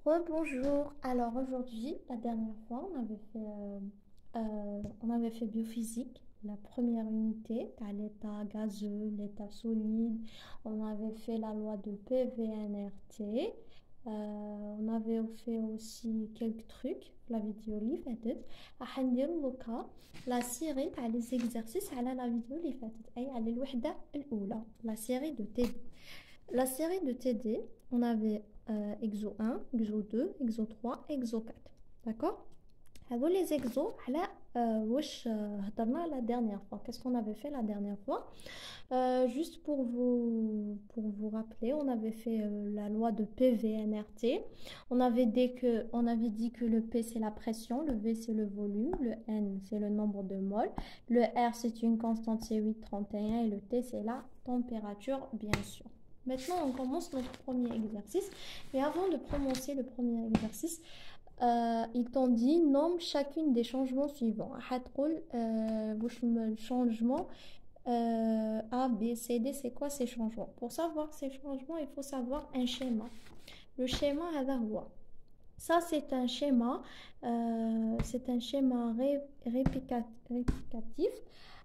Rebonjour. Alors aujourd'hui, la dernière fois, on avait fait biophysique, la première unité, à l'état gazeux, l'état solide. On avait fait la loi de PVNRT. On avait fait aussi quelques trucs. La vidéo اللي فاتت راح نديرو دوكا la série تاع les exercices على la vidéo اللي فاتت أي على الوحدة الأولى la série de TD. La série de TD, on avait exo 1, exo 2, exo 3, exo 4. D'accord? Alors les exos, là, la dernière fois. Qu'est-ce qu'on avait fait la dernière fois? Juste pour vous rappeler, on avait fait la loi de PVNRT. On avait dit que le P c'est la pression, le V c'est le volume, le N c'est le nombre de moles, le R c'est une constante C831 et le T c'est la température, bien sûr. Maintenant, on commence notre premier exercice. Et avant de commencer le premier exercice, ils t'ont dit nomme chacune des changements suivants. Le changement A, B, C, D, c'est quoi ces changements? Pour savoir ces changements, il faut savoir un schéma. Le schéma, ça c'est un schéma réplicatif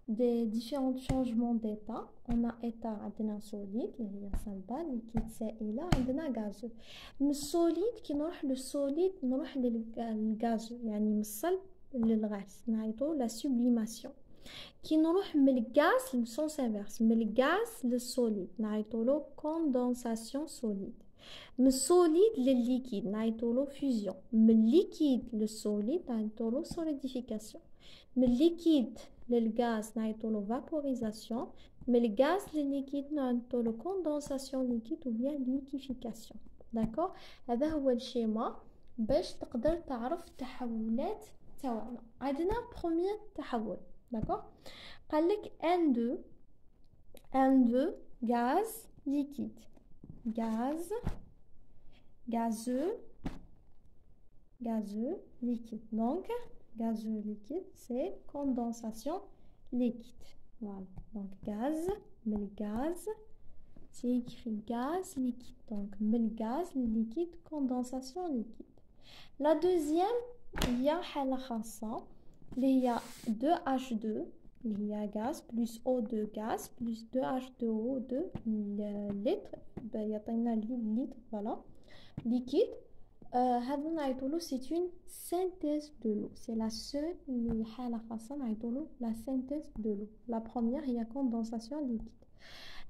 des différents changements d'état. On a état عندنا solide اللي هي صلبة liquide سائلة عندنا gazeux. من السوليد كي نروح للسوليد نروح للغازو يعني من الصلب للغاز نعيطو لا سوبليماسيون. كي نروح من الغاز للسونس انفيرس من الغاز للسوليد نعيطولو كوندنساسيون سوليد. من السوليد للليكيد نعيطولو فيزيون. من الليكيد للسوليد نعيطولو سوليديفيكاسيون. من الليكيد للغاز نعيطولو vaporisation. من الغاز للليكيد نعيطولو condensation liquide ou bien liquéfaction. d'accord هذا هو الشيما باش تقدر تعرف التحولات تاعنا. عندنا premier تحول. d'accord قالك N2 gaz liquide gazeux liquide. Donc gazeux liquide c'est condensation liquide. Voilà. Donc gaz, mais le gaz, c'est écrit gaz liquide. Donc le gaz, le liquide, condensation liquide. La deuxième, il y a il y a 2H2, il y a gaz plus O2 gaz plus 2H2O 2 litres, il y a litre, voilà, liquide. C'est une synthèse de l'eau. C'est la seule la synthèse de l'eau. La première, il y a condensation liquide.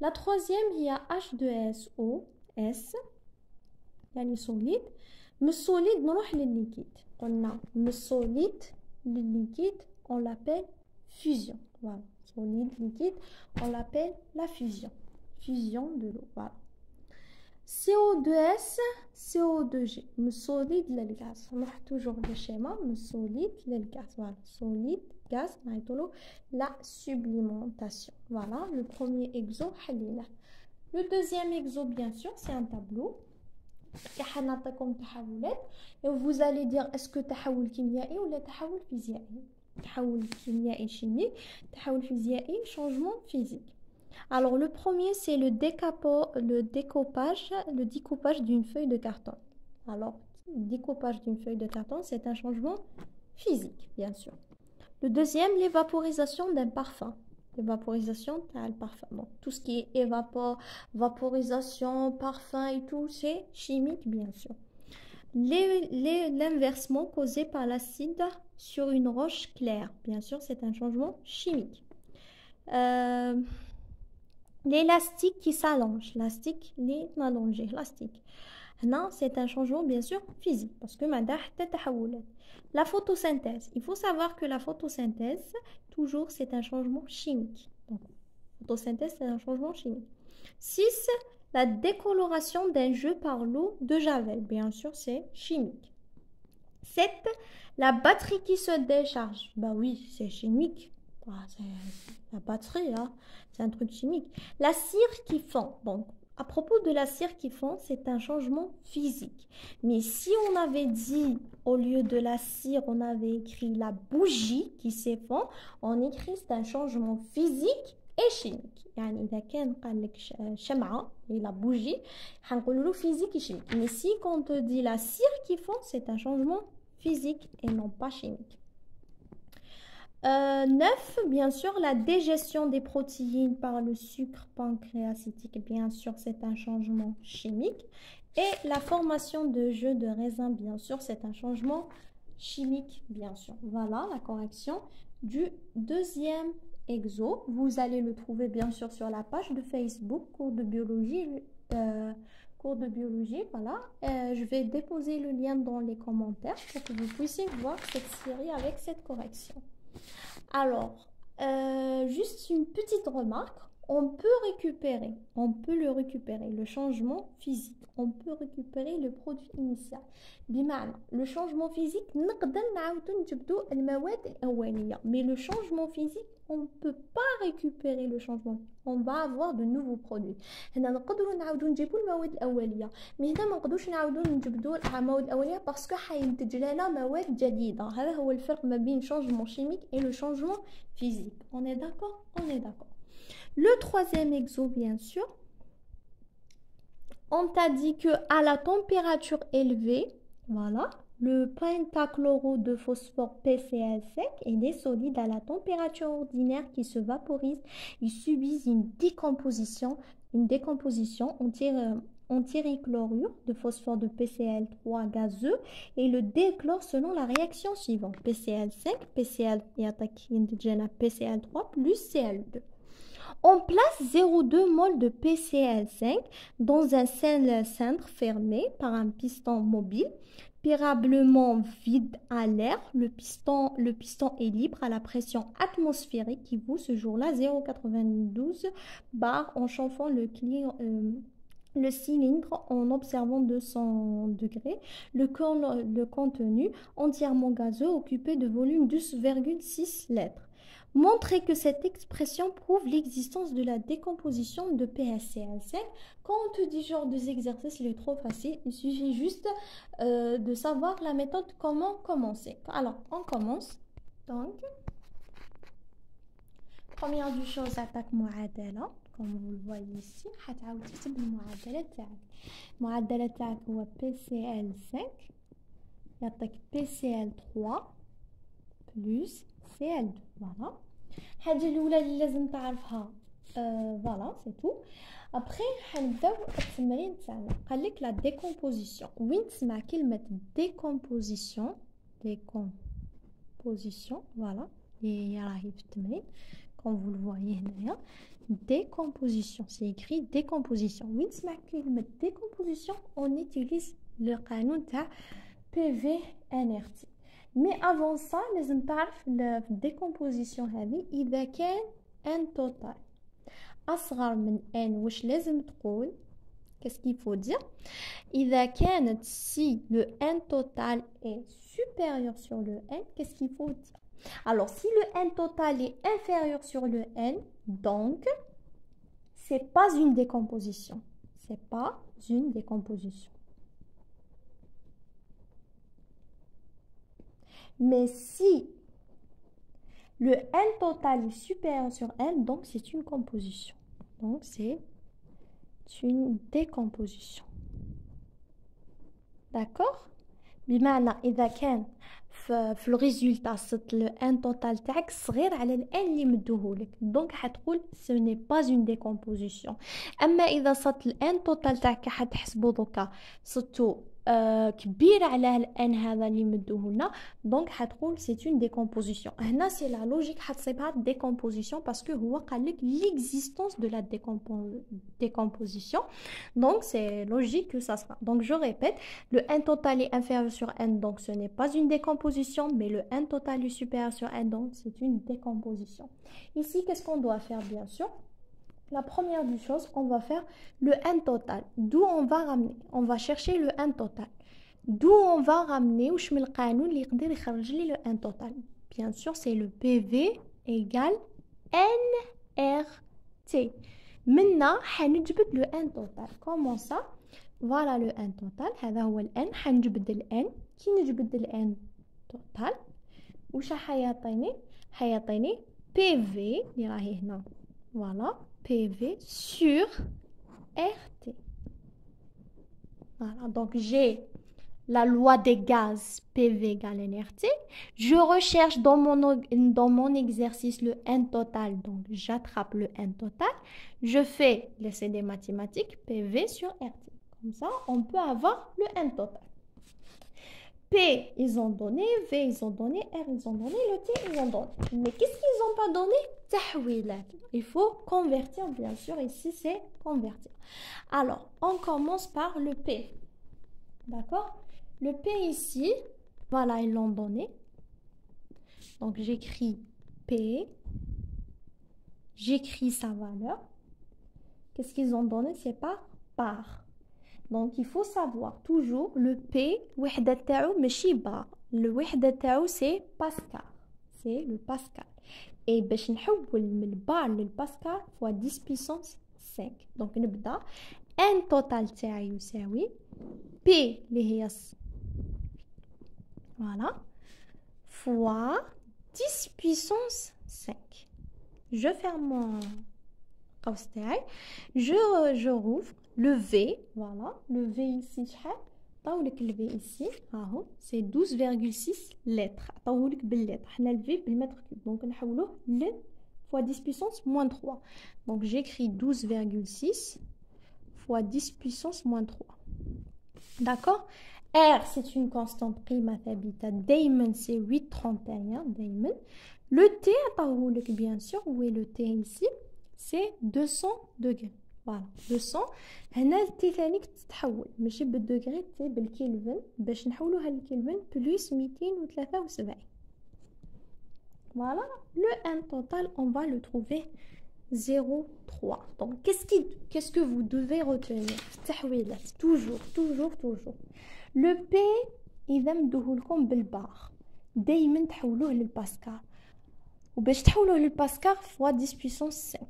La troisième, il y a H2SO, S, يعني solide. Mais solide, نروح للliquide. قلنا mais solide, le liquide, on l'appelle fusion. Voilà. Solide, liquide, on l'appelle la fusion. Fusion de l'eau. Voilà. CO2S, CO2G, من solide للغاز. نروح toujours le schéma من solide للغاز. Voilà, solide, gaz, نعيطولو la sublimentation. Voilà, le premier exo حليناه. Le deuxième exo, bien sûr, c'est un tableau. حنعطيكم تحولات et vous allez dire est-ce que تحول كيميائي ولا تحول فيزيائي. تحول كيميائي chimique, تحول فيزيائي changement physique. Alors, le premier, c'est le découpage d'une feuille de carton. Alors, le découpage d'une feuille de carton, c'est un changement physique, bien sûr. Le deuxième, l'évaporisation d'un parfum. L'évaporisation d'un parfum. Donc, tout ce qui est vaporisation, parfum et tout, c'est chimique, bien sûr. L'inversement causé par l'acide sur une roche claire. Bien sûr, c'est un changement chimique. L'élastique qui s'allonge, l'élastique, l'élastique. Non, c'est un changement bien sûr physique parce que la photosynthèse, il faut savoir que la photosynthèse, toujours, c'est un changement chimique. Donc, photosynthèse, c'est un changement chimique. 6. La décoloration d'un jeu par l'eau de javel, bien sûr, c'est chimique. 7. La batterie qui se décharge, bah oui, c'est chimique. La batterie, hein, c'est un truc chimique. La cire qui fond. Donc, à propos de la cire qui fond, c'est un changement physique. Mais si on avait dit, au lieu de la cire, on avait écrit la bougie qui s'effondre, on écrit c'est un changement physique et chimique. يعني إذا كان قال لك شمعة et la bougie حنقول له physique et chimique. Mais si on te dit la cire qui fond, c'est un changement physique et non pas chimique. 9, bien sûr, la digestion des protéines par le sucre pancréatique, bien sûr, c'est un changement chimique. Et la formation de jus de raisin, bien sûr, c'est un changement chimique, bien sûr. Voilà la correction du deuxième exo. Vous allez le trouver, bien sûr, sur la page de Facebook, cours de biologie. Voilà. Je vais déposer le lien dans les commentaires pour que vous puissiez voir cette série avec cette correction. Alors, juste une petite remarque, on peut le récupérer, le changement physique, on peut récupérer le produit initial. بمعنى, le changement physique, نقدر نعاودو نجبدو المواد الأولية. Mais le changement physique, on ne peut pas récupérer le changement. On va avoir de nouveaux produits. هنا نقدروا نعاودو نجيبو المواد الأولية. Mais هنا ما نقدروش نعاودو نجبدو المواد الأولية parce que حينتج لنا مواد جديدة. هذا هو الفرق ما بين changement chimique et le changement physique. On est d'accord? On est d'accord. Le troisième exo, bien sûr, on t'a dit que à la température élevée, voilà, le pentachloro de phosphore PCl sec et des solides à la température ordinaire qui se vaporisent, ils subissent une décomposition en trichlorure de phosphore de PCl3 gazeux et le déchlore selon la réaction suivante. PCl5, PCl3 plus Cl2. On place 0,2 mol de PCl5 dans un centre fermé par un piston mobile, pirablement vide à l'air. Le piston est libre à la pression atmosphérique qui vaut ce jour-là 0,92 bar en chauffant le cylindre en observant 200 degrés. Le contenu entièrement gazeux occupé de volume 12,6 litres. Montrer que cette expression prouve l'existence de la décomposition de PCl5. Quand on te dit genre des exercices, il est trop facile. Il suffit juste de savoir la méthode, comment commencer. Alors, on commence. Donc, première du chose, attaque معادلة. Comme vous le voyez ici, حتعاود تكتب المعادلة تاعك. المعادلة تاعك هو PCl5 يعطيك PCl3 plus Cl2. Voilà. الحاجة الأولى اللي لازم تعرفها voilà, c'est tout. Après حنبداو التمرين تاعنا. قال لك la décomposition. وين تسمع كلمة décomposition voilà اللي راهي في التمرين comme vous le voyez هنايا. Décomposition, c'est écrit décomposition. وين تسمع كلمة décomposition, on utilise le قانون تاع PV-NRT. Mais avant ça, لازم تعرف la décomposition هذه إذا كان n total أصغر من n واش لازم تقول. Qu'est-ce qu'il faut dire? إذا كانت si le n total est supérieur sur le n, qu'est-ce qu'il faut dire? Alors si le n total est inférieur sur le n, donc c'est pas une décomposition. C'est pas une décomposition. Mais si le n total est supérieur sur n, donc c'est une composition. Donc c'est une décomposition. D'accord? بمعنى إذا كان في الريزولتا صرت le n total تاعك صغير على ال n اللي مدوهولك، دونك حتقول ce n'est pas une décomposition. أما إذا صرت ال n total تاعك حتحسبو دوكا صرتو كبير على ال n هذا اللي مدوهولنا، دونك حتقول c'est une décomposition. هنا c'est la logique حتصيبها décomposition parce que هو قالك l'existence de la décomposition, donc c'est logique que ça sera. Donc je répète, le n total est inférieur sur n, donc ce n'est pas une décomposition, mais le n total est supérieur sur n, donc c'est une décomposition. Ici, qu'est-ce qu'on doit faire? Bien sûr, la première des choses, on va faire le n total. D'où on va ramener? On va chercher le n total. D'où on va ramener وش من القانون اللي يقدر يخرج لي le n total? Bien sûr, c'est le PV égale NRT. Maintenant, حنجبد le n total. Comment ça? Voilà le n total. هذا هو ال n. حنجبد ال n. كي نجبد ال n total وش حيعطيني؟ حيعطيني PV اللي راهي هنا voilà, PV sur RT. Voilà, donc j'ai la loi des gaz PV égale nRT. Je recherche dans mon exercice le N total, donc j'attrape le N total. Je fais l'essai des mathématiques PV sur RT. Comme ça, on peut avoir le N total. P, ils ont donné, V, ils ont donné, R, ils ont donné, le T, ils ont donné. Mais qu'est-ce qu'ils n'ont pas donné? Tahwilat. Il faut convertir, bien sûr. Ici, c'est convertir. Alors, on commence par le P. D'accord? Le P ici, voilà, ils l'ont donné. Donc, j'écris P. J'écris sa valeur. Qu'est-ce qu'ils ont donné? C'est par. Donc, il faut savoir toujours le P, وحدة تاعو ماشي بار. Le وحدة تاعو c'est Pascal. C'est le Pascal. Et باش نحول من البار للباسكال fois 10 puissance 5. Donc, نبدأ N total تاعي يساوي P اللي هي voilà fois 10 puissance 5. Je ferme mon قوس تاعي. Je rouvre le V, voilà, le V ici, le V ici, c'est 12,6 lettres. Le V le mètre cube. Donc, on a le fois 10 puissance moins 3. Donc, j'écris 12,6 fois 10 puissance moins 3. D'accord? R, c'est une constante prime habita. Diamond, c'est 8,31. Diamond. Le T, bien sûr, où est le T ici? C'est 200 degrés. Voilà, 200. هنا التي ثاني تتحول ماشي بالدغري تي بالكلفن باش نحولوها للكلفن بلس 273. Voilà, le N total, on va le trouver 0,3. Donc, qu'est-ce que vous devez retenir? Toujours. Le P, إذا مدوهولكم بالبار دايما تحولوه للباسكال. وباش تحولوه للباسكال fois 10 puissance 5.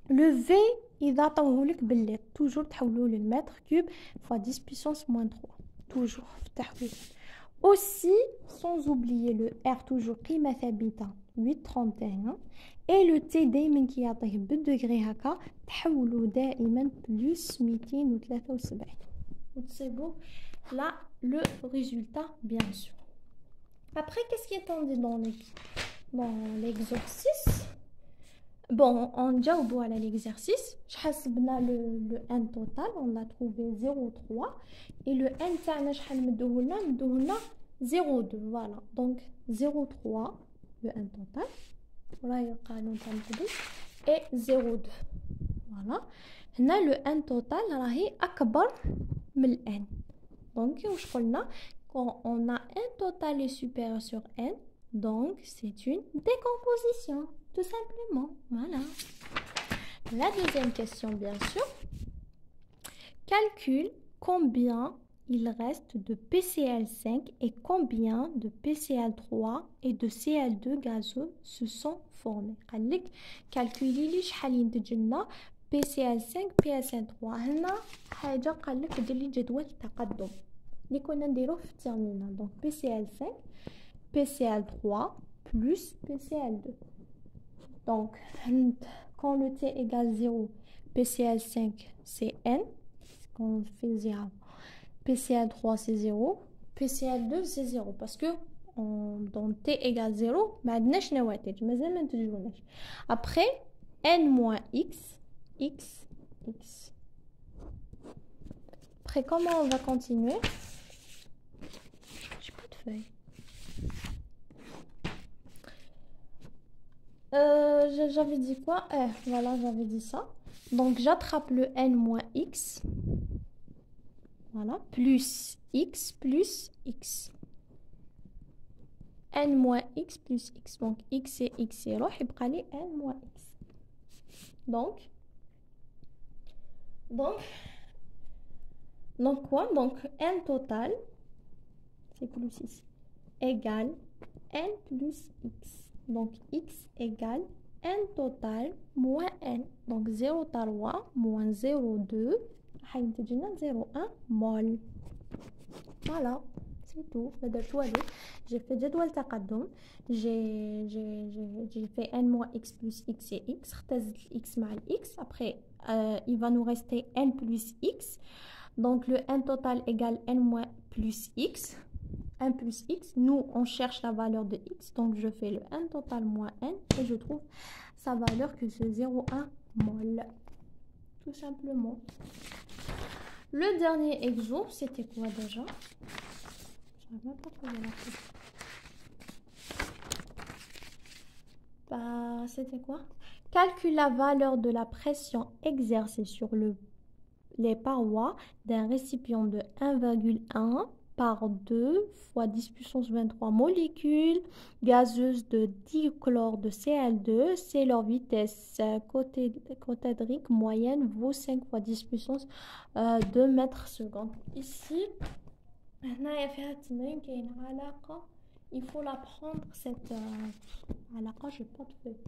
Le V, إذا عطاوهولك باللتر toujours تحولوه للمتر كوب fois 10 puissance moins 3. Toujours في التحويل. Aussi, sans oublier le R, toujours قيمة ثابتة 8,31. Et le T دايما كي يعطيه بالدغري هكا تحولوه دائما plus 273. وتصيبوا là le résultat bien sûr. Après, qu'est-ce qui est dit dans l'exercice? Bon, on جاوبوا على l'exercice. حسبنا le N total, on l'a trouvé 0,3 et le N تاعنا شحال مدوهولنا 0,2. Voilà. Donc 0,3 le N total. Voilà, القانون تاع الحدود et 0,2. Voilà. هنا le N total راهي أكبر من ال N. Donc واش قلنا quand on a un total est supérieur sur N, donc c'est une décomposition. Tout simplement, voilà. La deuxième question, bien sûr. Calcule combien il reste de PCl5 et combien de PCl3 et de Cl2 gazeux se sont formés. Calculez les شحال ينتج لنا PCl5 PCl3. هنا حاجة قال لك دير لي جدول التقدم اللي كنا نديروه في الترمينال. Donc PCl5 PCl3 plus PCl2. Donc, quand le T égale 0, PCl5 c'est N, ce qu'on faisait avant. PCl3 c'est 0, PCl2 c'est 0, parce que dans T égale 0, après, N moins X, X. Après, comment on va continuer? J'ai pas de feuille. J'avais dit quoi? Voilà, j'avais dit ça. Donc, j'attrape le N moins X. Voilà, plus X plus X. N moins X plus X. Donc, X et X et روح يبقى لي N moins X. Donc quoi? Donc, N total, c'est plus ici, égale N plus X. Donc, X égale N total moins N. Donc, 0,3 moins 0,2. 0,1 mol. Voilà. c'est tout. J'ai fait جدول تقدم. J'ai fait n moins x plus x et x. اختزلت x مع x. Après, il va nous rester n plus x. Donc, le n total égale n moins plus x. n plus x. Nous, on cherche la valeur de x. Donc, je fais le n total moins n. Et je trouve sa valeur que c'est 0,1 mol. Tout simplement. Le dernier exemple, c'était quoi déjà? Je n'arrive même pas trouvé la photo. Bah, c'était quoi? Calcule la valeur de la pression exercée sur les parois d'un récipient de 1,1 par 2 fois 10 puissance 23 molécules gazeuses de dichlore de Cl2. C'est leur vitesse cathédrique moyenne vaut 5 fois 10 puissance 2 mètres secondes. Ici, il faut la prendre cette alaqa, je n'ai pas de feuille.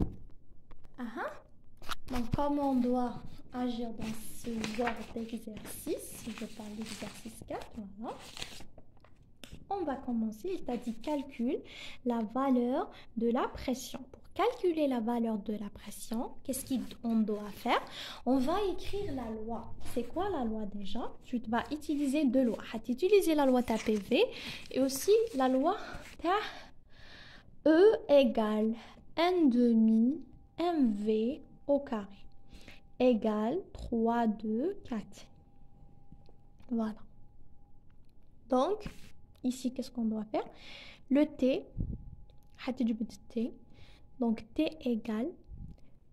Donc, comment on doit agir dans ce genre d'exercice? Je parle d'exercice 4, voilà. On va commencer, je t'ai dit calcule la valeur de la pression. Pour calculer la valeur de la pression, qu'est-ce qu'on doit faire? On va écrire la loi. C'est quoi la loi déjà? Tu vas utiliser deux lois. Tu vas utiliser la loi TAPV et aussi la loi E égale n demi mv au carré égale 3, 2, 4. Voilà. Donc, ici, qu'est-ce qu'on doit faire? Le T, donc T égale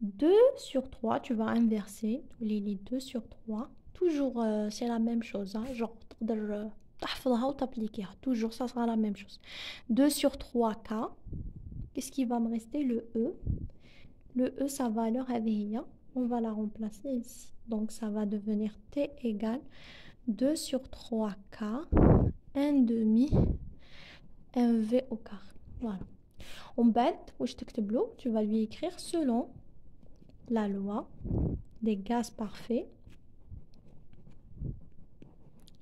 2 sur 3. Tu vas inverser les 2 sur 3. Toujours, c'est la même chose. Hein? Genre, toujours, ça sera la même chose. 2 sur 3K. Qu'est-ce qui va me rester? Le E. Le E, sa valeur est on va la remplacer ici. Donc, ça va devenir T égale 2 sur 3K, 1 demi, mv au carré. Voilà. En bête, tu vas lui écrire selon la loi des gaz parfaits.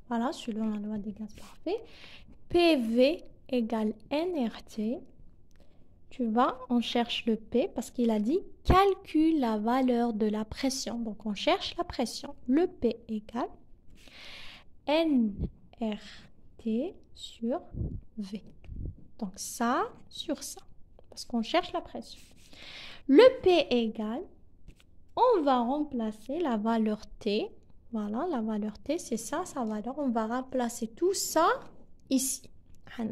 Voilà, selon la loi des gaz parfaits. PV égale nRT. Tu vas, on cherche le P parce qu'il a dit calcule la valeur de la pression. Donc, on cherche la pression. Le P égale nRT sur V. Donc, ça sur ça. Parce qu'on cherche la pression. Le P égale, on va remplacer la valeur T. Voilà, la valeur T, c'est ça, sa valeur. On va remplacer tout ça ici. 2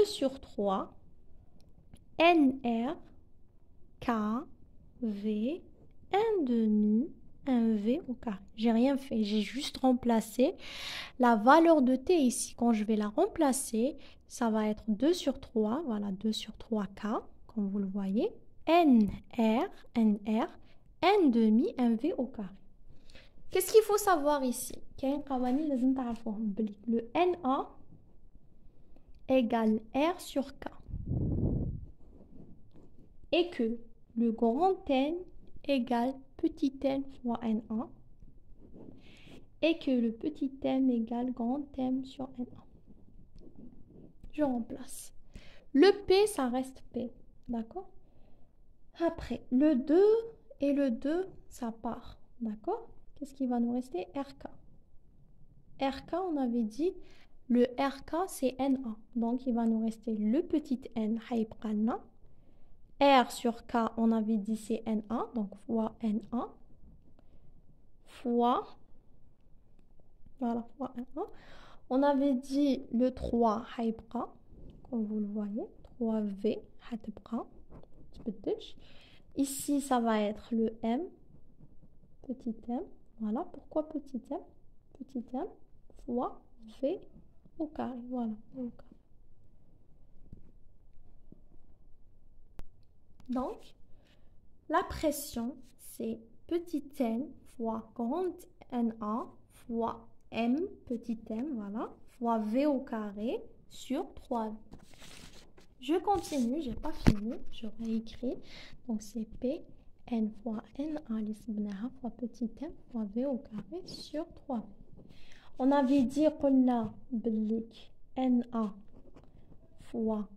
sur 3 NR K V 1 demi 1 V au carré. J'ai rien fait, j'ai juste remplacé la valeur de T ici. Quand je vais la remplacer, ça va être 2 sur 3, voilà, 2 sur 3K, comme vous le voyez. NR 1 demi 1 V au carré. Qu'est-ce qu'il faut savoir ici? Le NA égale R sur K. Et que le grand N égale petit n fois NA. Et que le petit m égale grand M sur NA. Je remplace. Le P, ça reste P. D'accord? Après, le 2 et le 2, ça part. D'accord? Qu'est-ce qui va nous rester? RK. RK, on avait dit, le RK, c'est NA. Donc, il va nous rester le petit n, R sur K, on avait dit, c'est NA. Donc, fois NA. Fois, voilà, fois NA. On avait dit le 3, comme vous le voyez. 3V, ici, ça va être le M, petit m. Voilà, pourquoi petit m? Petit m fois V au carré. Voilà, au carré. Donc, la pression, c'est petit n fois grand NA fois M, petit m, voilà, fois V au carré sur 3V. Je continue, j'ai pas fini, j'aurais écrit. Donc, c'est P n fois NA fois petit m fois V au carré sur 3V. On avait dit قلنا باللي NA fois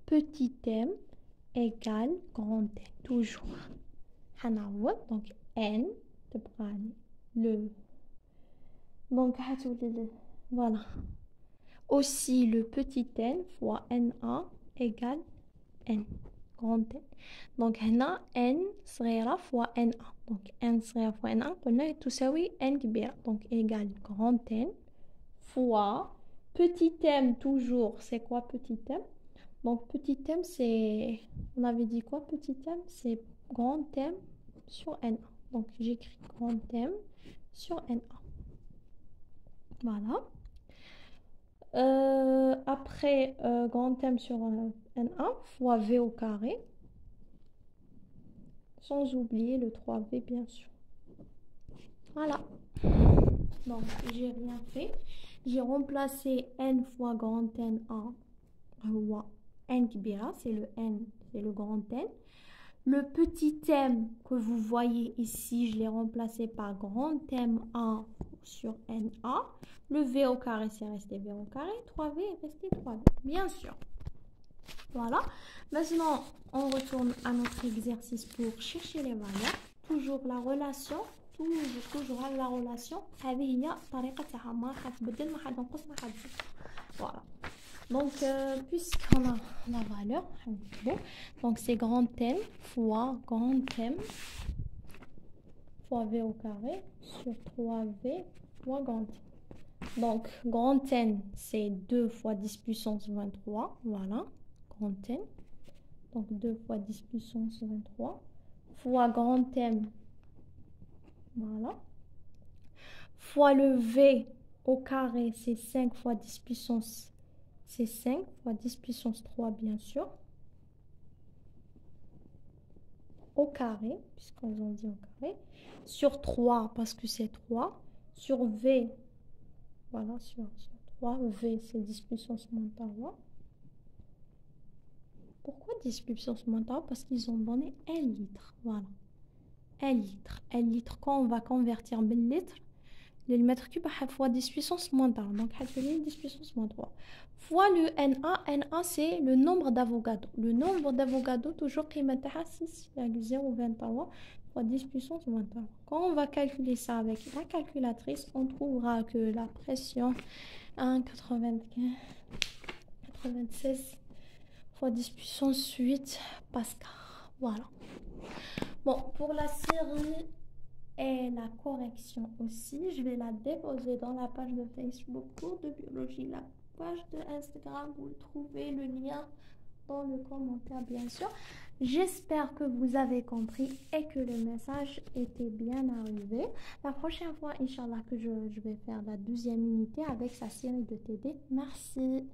petit m égale grand N. Toujours. هنعوض donc N تبقى le donc voilà. Aussi le petit n fois NA égale N grand N. Donc هنا N صغيرة fois NA. Donc N صغيرة fois NA قلنا تساوي N كبيرة. Donc égale grand N fois petit m toujours. C'est quoi petit m? Donc petit m c'est... On avait dit quoi petit m? C'est grand M sur NA. Donc j'écris grand M sur NA. Voilà. Après grand M sur NA fois V au carré. Sans oublier le 3V bien sûr. Voilà. Donc j'ai rien fait. J'ai remplacé N fois grand NA. N كبيرة, c'est le N, c'est le grand N. Le petit m que vous voyez ici, je l'ai remplacé par grand M1 sur NA. Le V au carré, c'est resté V au carré. 3V est resté 3V, bien sûr. Voilà. Maintenant, on retourne à notre exercice pour chercher les valeurs. Toujours la relation. Toujours la relation. هذه هي طريقة تاعها ما حتبدل ما حتنقص ما حتزيد. Voilà. Donc, puisqu'on a la valeur, donc c'est grand N fois grand M fois V au carré sur 3V fois grand N. Donc, grand N, c'est 2 fois 10 puissance 23. Voilà, grand N. Donc, 2 fois 10 puissance 23 fois grand M. Voilà. Fois le V au carré, c'est 5 fois 10 puissance. C'est 5 fois 10 puissance 3, bien sûr. Au carré, puisqu'on ont dit au carré. Sur 3, parce que c'est 3. Sur V, voilà, sur 3. V, c'est 10 puissance moins 3. Pourquoi 10 puissance moins 3? Parce qu'ils ont donné 1 litre. Voilà. 1 litre. 1 litre, quand on va convertir 1000 litres, le mètre cube fois 10 puissance moins 3. Donc, 10 puissance moins 3. Fois le NA. NA, c'est le nombre d'Avogadro. Le nombre d'Avogadro, toujours, 6,023 fois 10 puissance moins 3. Quand on va calculer ça avec la calculatrice, on trouvera que la pression 96 fois 10 puissance 8 Pascal. Voilà. Bon, pour la série et la correction aussi, je vais la déposer dans la page de Facebook cours de biologie, la page de Instagram, vous trouvez le lien dans le commentaire bien sûr. J'espère que vous avez compris et que le message était bien arrivé. La prochaine fois, Inch'Allah, que je vais faire la 12e unité avec sa série de TD. Merci.